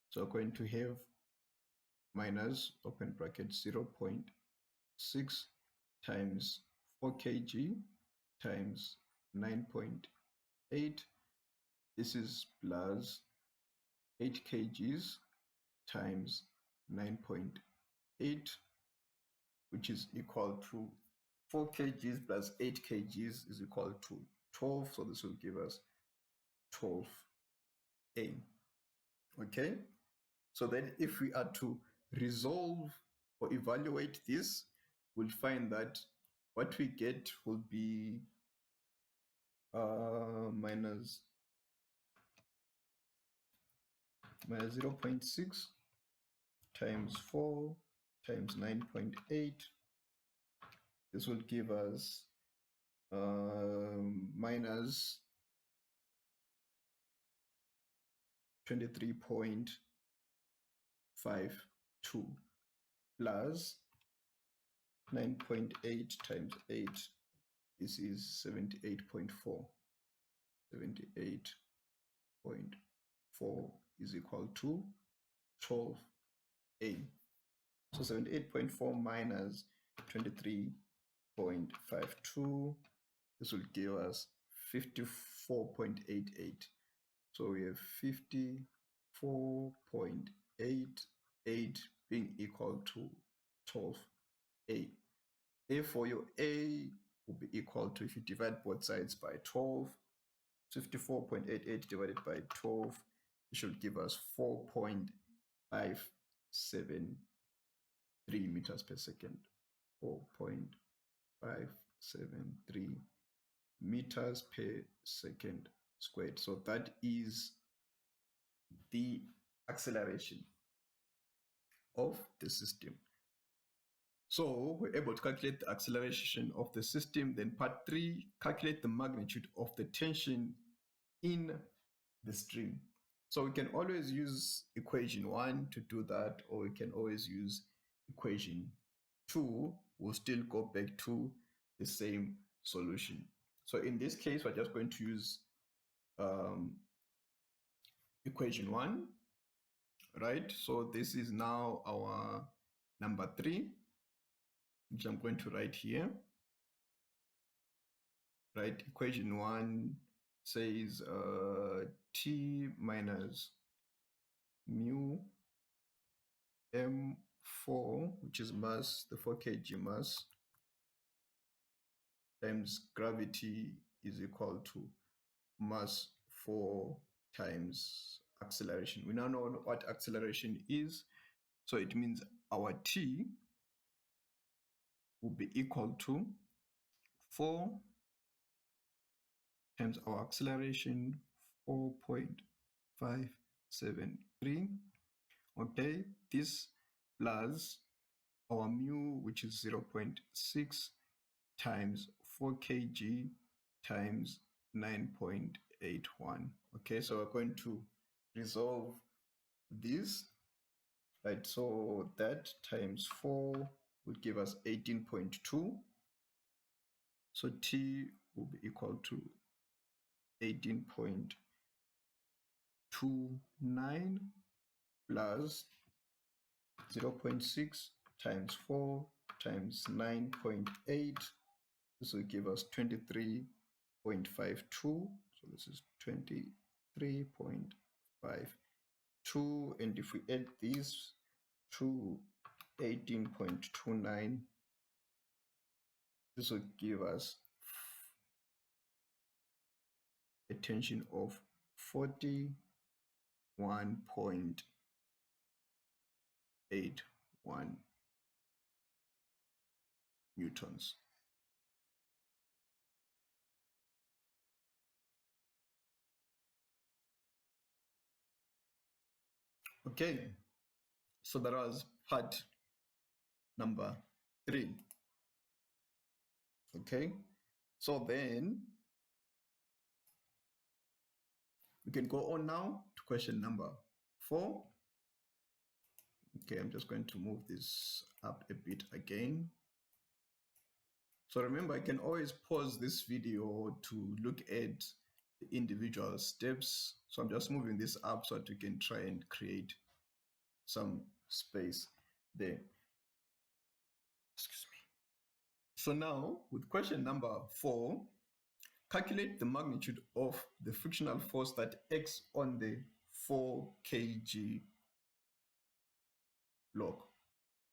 So we're going to have minus, open bracket, 0.6 times 4 kg times 9.8. This is plus 8 kgs times 9.8, which is equal to 4 kgs plus 8 kgs is equal to 12. So this will give us 12A. Okay, so then if we are to resolve or evaluate this, we'll find that what we get will be minus 0.6 times 4 times 9.8. This will give us minus 23.52 plus 9.8 times 8. This is 78.4. 78.4 is equal to 12A. So 78.4 minus 23.52, this will give us 54.88. So we have 54.88 being equal to 12A. Therefore, your A will be equal to, if you divide both sides by 12, 54.88 divided by 12, it should give us 4.573 meters per second. 4.573 meters per second squared. So that is the acceleration of the system. So we're able to calculate the acceleration of the system. Then part 3, calculate the magnitude of the tension in the string. So we can always use equation 1 to do that, or we can always use equation 2. We'll still go back to the same solution. So in this case, we're just going to use equation 1, right? So this is now our number 3, which I'm going to write here, right? Equation 1 says T minus mu M4, which is mass, the 4 kg mass, times gravity is equal to mass 4 times acceleration. We now know what acceleration is. So it means our T will be equal to 4 times our acceleration, 4.573. Okay, this plus our mu, which is 0.6 times 4 kg times 9.81. Okay, so we're going to resolve this, right? So that times 4 would give us 18.2. So T will be equal to 18.29 plus 0.6 times 4 times 9.8. This will give us 23.52. So this is 23.52. And if we add these to 18.29, this will give us a tension of 41.81 newtons. Okay, so that was part number 3. Okay, so then we can go on now to question number 4. Okay, I'm just going to move this up a bit again. So remember, I can always pause this video to look at the individual steps. So I'm just moving this up so that we can try and create some space there. Excuse me. So now with question number 4, calculate the magnitude of the frictional force that acts on the 4 kg block.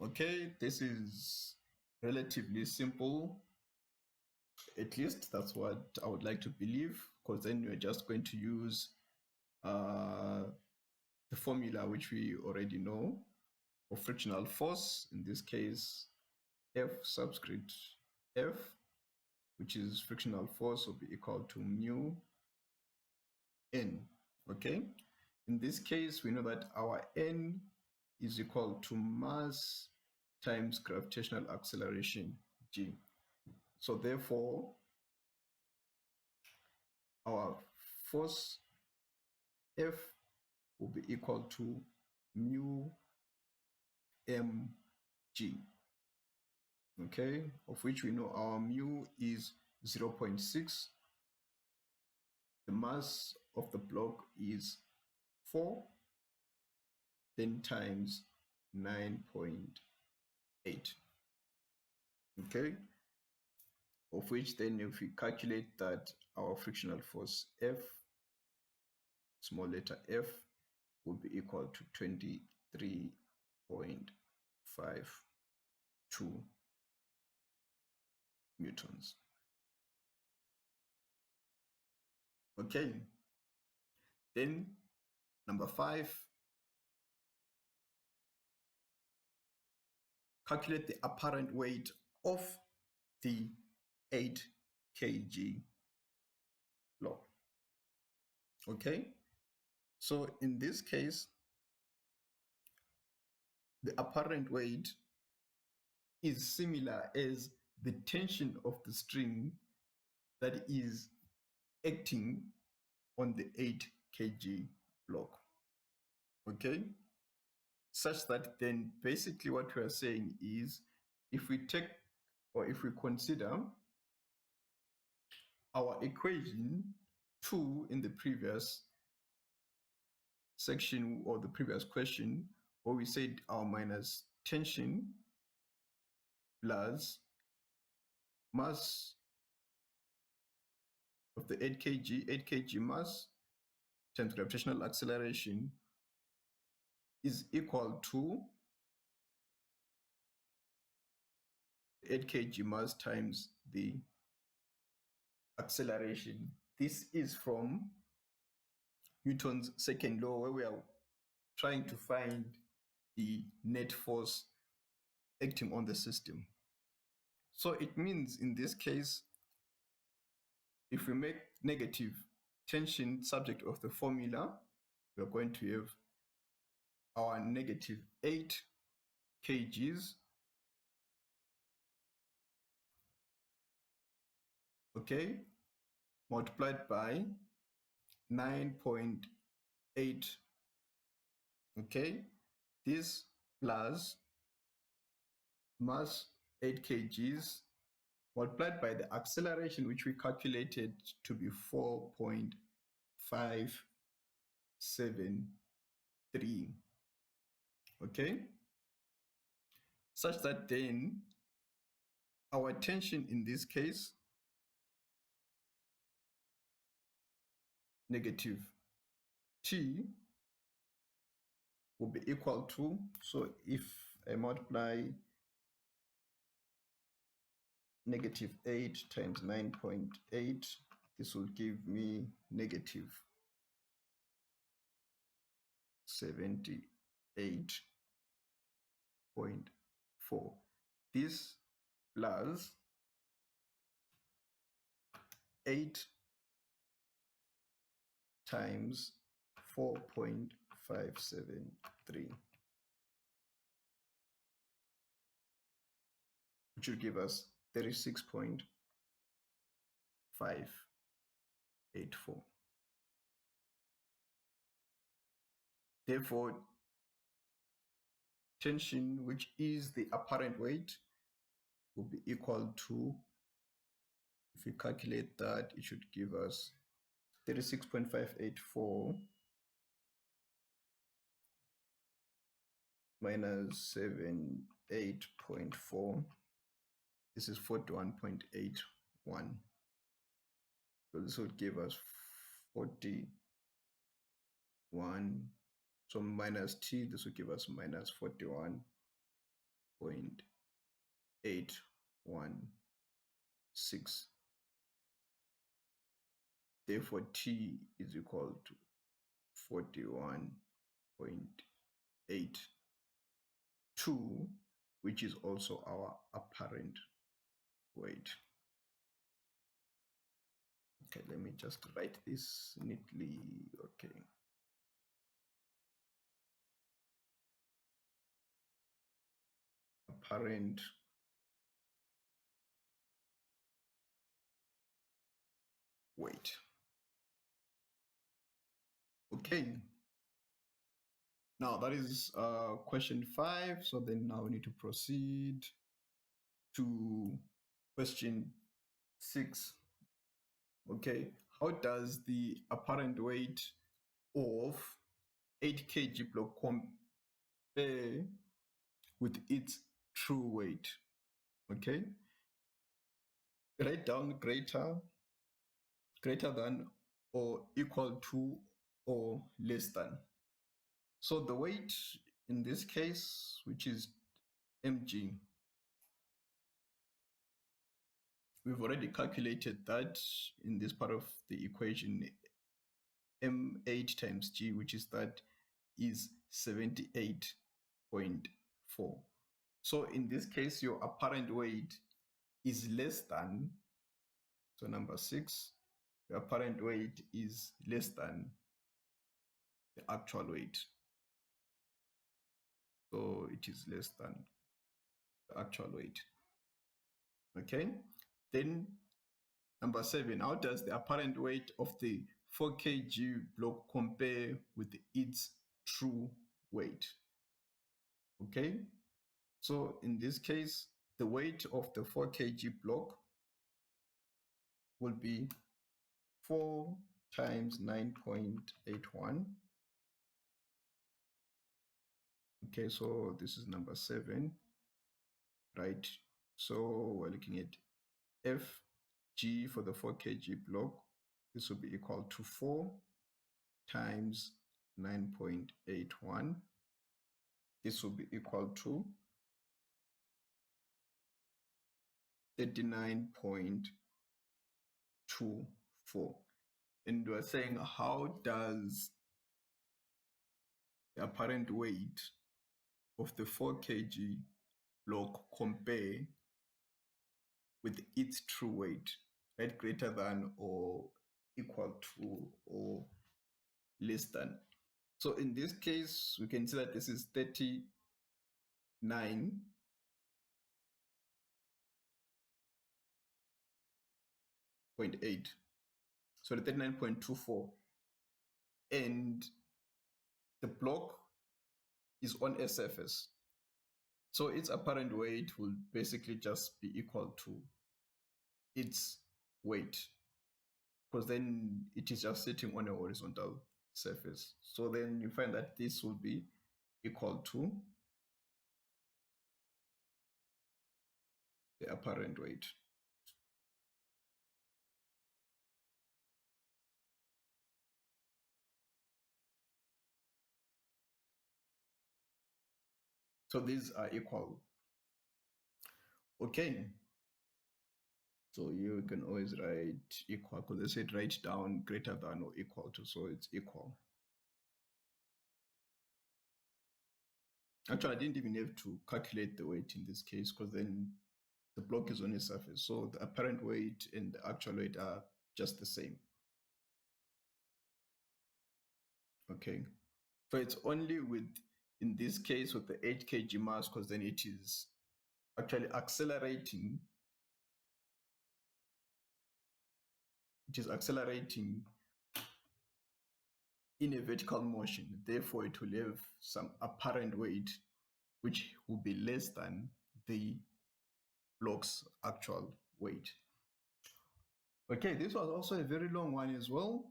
Okay, this is relatively simple. At least that's what I would like to believe, because then you're just going to use the formula which we already know for frictional force. In this case, F subscript F, which is frictional force, will be equal to mu N. Okay, in this case, we know that our N is equal to mass times gravitational acceleration G. So therefore, our force F will be equal to mu mg. Okay, of which we know our mu is 0.6. The mass of the block is 4, then times 9.8. Okay, of which then if we calculate that, our frictional force F, small letter f, will be equal to 23.52 newtons. Okay, then number 5, calculate the apparent weight of the 8 kg block. Okay, So in this case, the apparent weight is similar as the tension of the string that is acting on the 8 kg block. Okay? Such that then basically what we are saying is if we take or if we consider our equation 2 in the previous section or the previous question, where we said our minus tension plus mass of the 8 kg mass times gravitational acceleration is equal to 8 kg mass times the acceleration. This is from Newton's second law, where we are trying to find the net force acting on the system. So it means in this case, if we make negative tension subject of the formula, we're going to have our negative 8 kgs, okay, multiplied by 9.8, okay, this plus mass 8 kgs multiplied by the acceleration, which we calculated to be 4.573, okay, such that then our tension in this case, negative T, will be equal to, so if I multiply negative 8 times 9.8, this will give me negative 78.4. This plus 8 times 4.573, which will give us 36.584. Therefore, tension, which is the apparent weight, will be equal to, if we calculate that, it should give us 36.584 minus 78.4. This is 41.81. So this would give us 41. So minus T, this would give us minus 41.816. Therefore, T is equal to 41.82, which is also our apparent weight. Okay, let me just write this neatly. Okay. Apparent weight. Okay. Now that is question 5. So then now we need to proceed to question 6. Okay. How does the apparent weight of 8 kg block compare with its true weight? Okay. Write down greater than or equal to or less than. So the weight in this case, which is mg, we've already calculated that in this part of the equation, m8 times g, which is that, is 78.4. So in this case, your apparent weight is less than, so number 6, your apparent weight is less than the actual weight. So it is less than the actual weight. Okay, then number 7, how does the apparent weight of the 4 kg block compare with its true weight? Okay, so in this case, the weight of the 4 kg block will be 4 times 9.81. Okay, so this is number 7, right? So we're looking at FG for the 4 kg block. This will be equal to 4 times 9.81. This will be equal to 39.24. And we're saying, how does the apparent weight of the 4 kg block compare with its true weight, right? Greater than or equal to or less than. So in this case, we can see that this is 39.8. So the 39.24. And the block is on a surface. So its apparent weight will basically just be equal to its weight, because then it is just sitting on a horizontal surface. So then you find that this will be equal to the apparent weight. So these are equal. Okay. So you can always write equal, because they said write down greater than or equal to, so it's equal. Actually, I didn't even have to calculate the weight in this case, because then the block is on a surface. So the apparent weight and the actual weight are just the same. Okay. So it's only with, in this case, with the 8 kg mass, because then it is actually accelerating. It is accelerating in a vertical motion. Therefore, it will have some apparent weight, which will be less than the block's actual weight. Okay, this was also a very long one as well.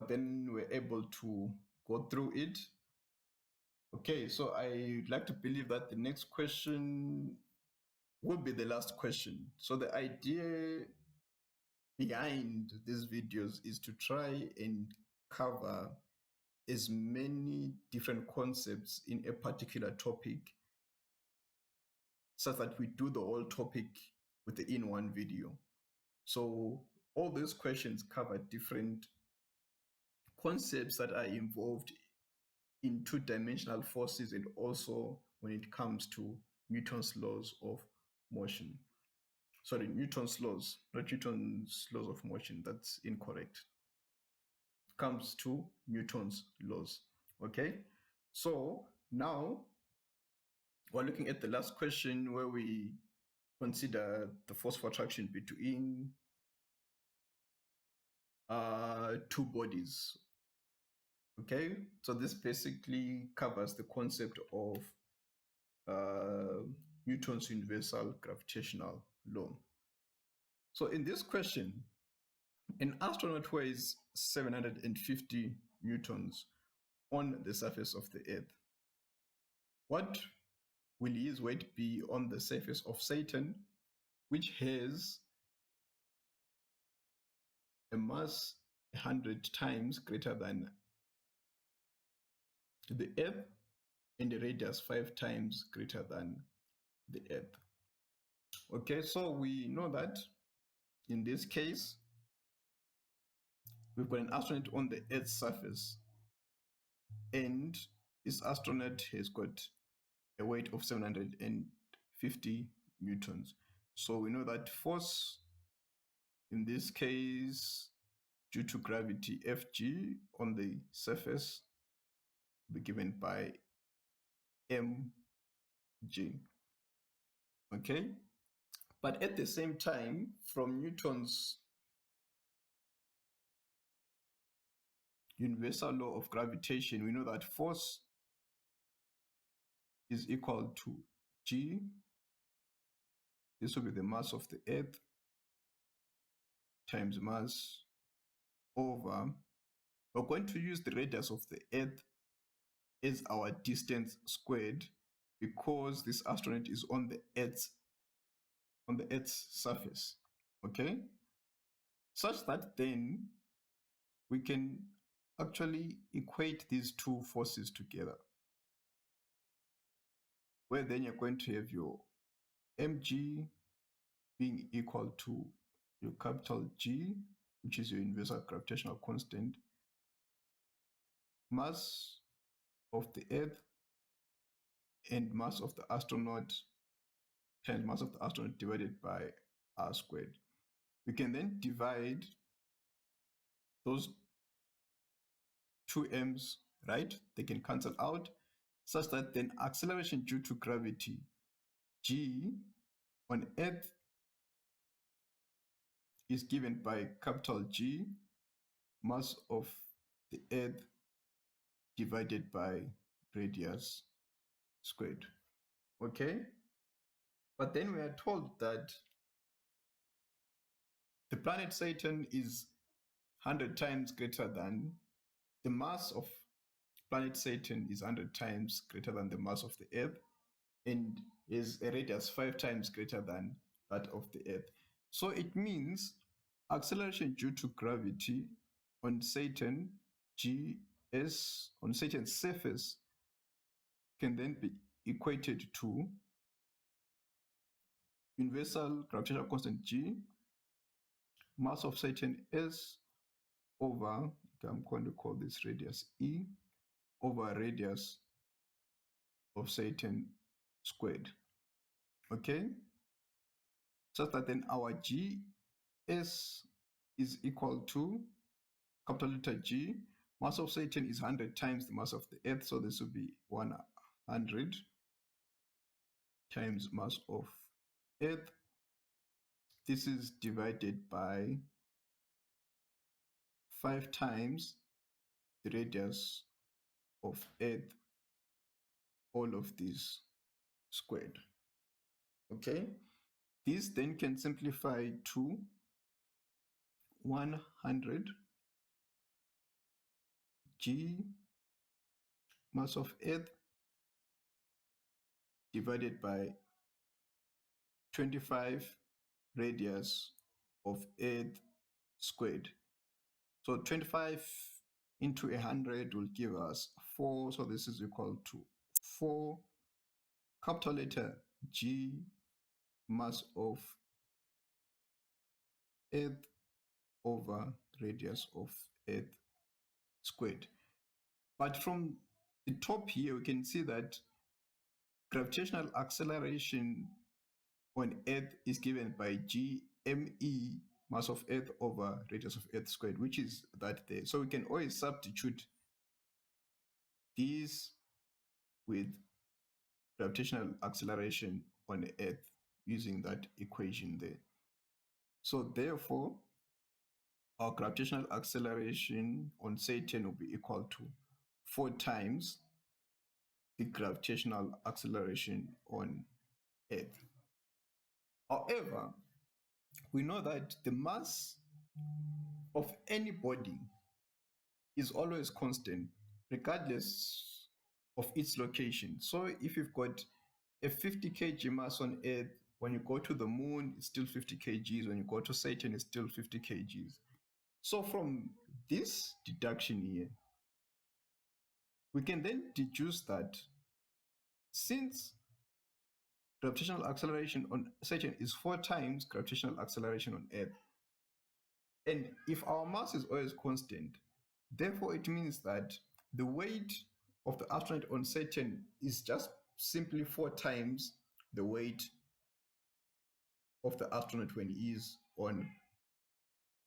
Then we're able to go through it. Okay, so I'd like to believe that the next question will be the last question. So the idea behind these videos is to try and cover as many different concepts in a particular topic, such that we do the whole topic within one video. So all these questions cover different concepts that are involved in two-dimensional forces, and also when it comes to Newton's laws of motion. Sorry, Newton's laws, not Newton's laws of motion. That's incorrect. It comes to Newton's laws. Okay, so now we're looking at the last question, where we consider the force of attraction between two bodies. Okay, so this basically covers the concept of Newton's universal gravitational law. So in this question, an astronaut weighs 750 newtons on the surface of the Earth. What will his weight be on the surface of Saturn, which has a mass 100 times greater than the Earth and a radius 5 times greater than the Earth? Okay, so we know that in this case, we've got an astronaut on the Earth's surface, and this astronaut has got a weight of 750 newtons. So we know that force in this case due to gravity Fg on the surface will be given by mg. Okay, but at the same time, from Newton's universal law of gravitation, we know that force is equal to g. This will be the mass of the earth times mass over, we're going to use the radius of the earth as our distance squared because this astronaut is on the earth's surface. Okay, such that then we can actually equate these two forces together, where then you're going to have your mg being equal to your capital G, which is your universal gravitational constant, mass of the earth and mass of the astronaut times mass of the astronaut divided by r squared. We can then divide those two m's, right? They can cancel out, such that then acceleration due to gravity g on earth is given by capital G, mass of the earth divided by radius squared. Okay, but then we are told that the planet Saturn is 100 times greater than the mass of planet Saturn is 100 times greater than the mass of the earth and is a radius 5 times greater than that of the earth. So it means acceleration due to gravity on Saturn, Gs, on Saturn's surface can then be equated to universal gravitational constant G, mass of Saturn S over, I'm going to call this radius E, over radius of Saturn squared. Okay, such that then our Gs is equal to capital letter G. Mass of Saturn is 100 times the mass of the Earth, so this will be 100 times mass of Earth. This is divided by 5 times the radius of Earth, all of these squared. Okay, this then can simplify to 100 G mass of Earth divided by 25 radius of Earth squared. So 25 into 100 will give us 4. So this is equal to 4 capital letter G mass of Earth over radius of Earth squared. But from the top here, we can see that gravitational acceleration on Earth is given by GME, mass of Earth over radius of Earth squared, which is that there. So we can always substitute these with gravitational acceleration on Earth using that equation there. So therefore, our gravitational acceleration on Saturn will be equal to 4 times the gravitational acceleration on Earth. However, we know that the mass of any body is always constant, regardless of its location. So if you've got a 50 kg mass on Earth, when you go to the moon, it's still 50 kgs. When you go to Saturn, it's still 50 kgs. So from this deduction here, we can then deduce that since gravitational acceleration on Saturn is 4 times gravitational acceleration on Earth, and if our mass is always constant, therefore it means that the weight of the astronaut on Saturn is just simply 4 times the weight of the astronaut when he is on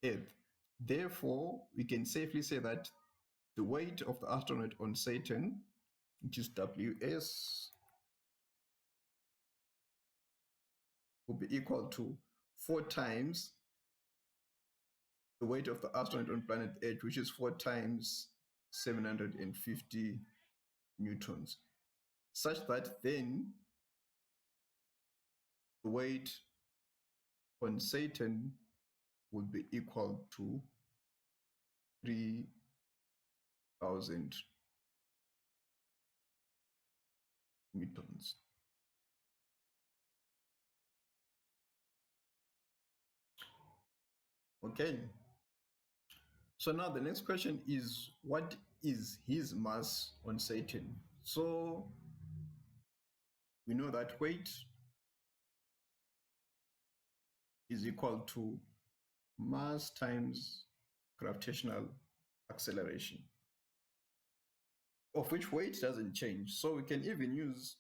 Earth. Therefore, we can safely say that the weight of the astronaut on Saturn, which is WS, will be equal to 4 times the weight of the astronaut on planet Earth, which is 4 times 750 newtons, such that then the weight on Saturn would be equal to 3,000 newtons. Okay. So now the next question is, what is his mass on Saturn? So we know that weight is equal to mass times gravitational acceleration, of which weight doesn't change. So we can even use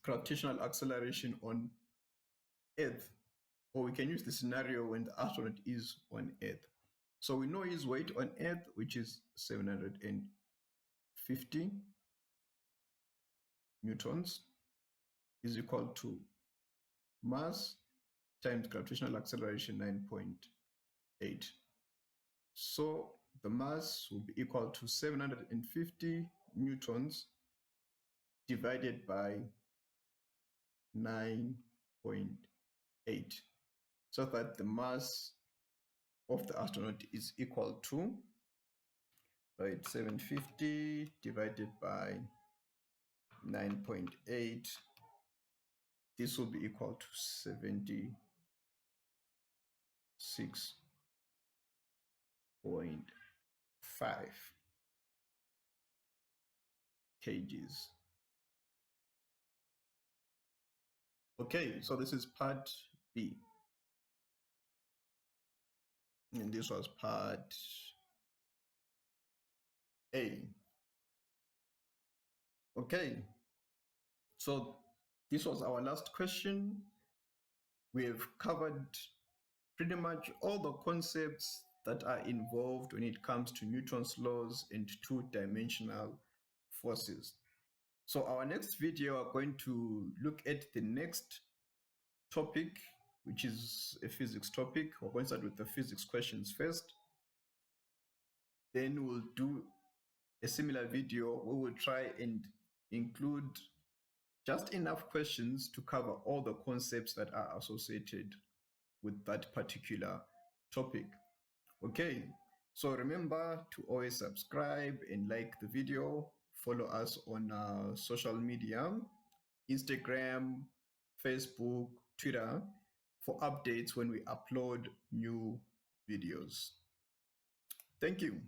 gravitational acceleration on Earth, or we can use the scenario when the astronaut is on Earth. So we know his weight on Earth, which is 750 newtons, is equal to mass times gravitational acceleration 9.8. So the mass will be equal to 750 newtons divided by 9.8, so that the mass of the astronaut is equal to, right, 750 divided by 9.8. This will be equal to 76.5 kgs. Okay, so this is part B. And this was part A. Okay, so this was our last question. We have covered pretty much all the concepts that are involved when it comes to Newton's laws and two-dimensional forces. So our next video, we're going to look at the next topic, which is a physics topic. We're going to start with the physics questions first. Then we'll do a similar video where we'll try and include just enough questions to cover all the concepts that are associated with that particular topic. Okay, so remember to always subscribe and like the video. Follow us on social media, Instagram, Facebook, Twitter, for updates when we upload new videos. Thank you.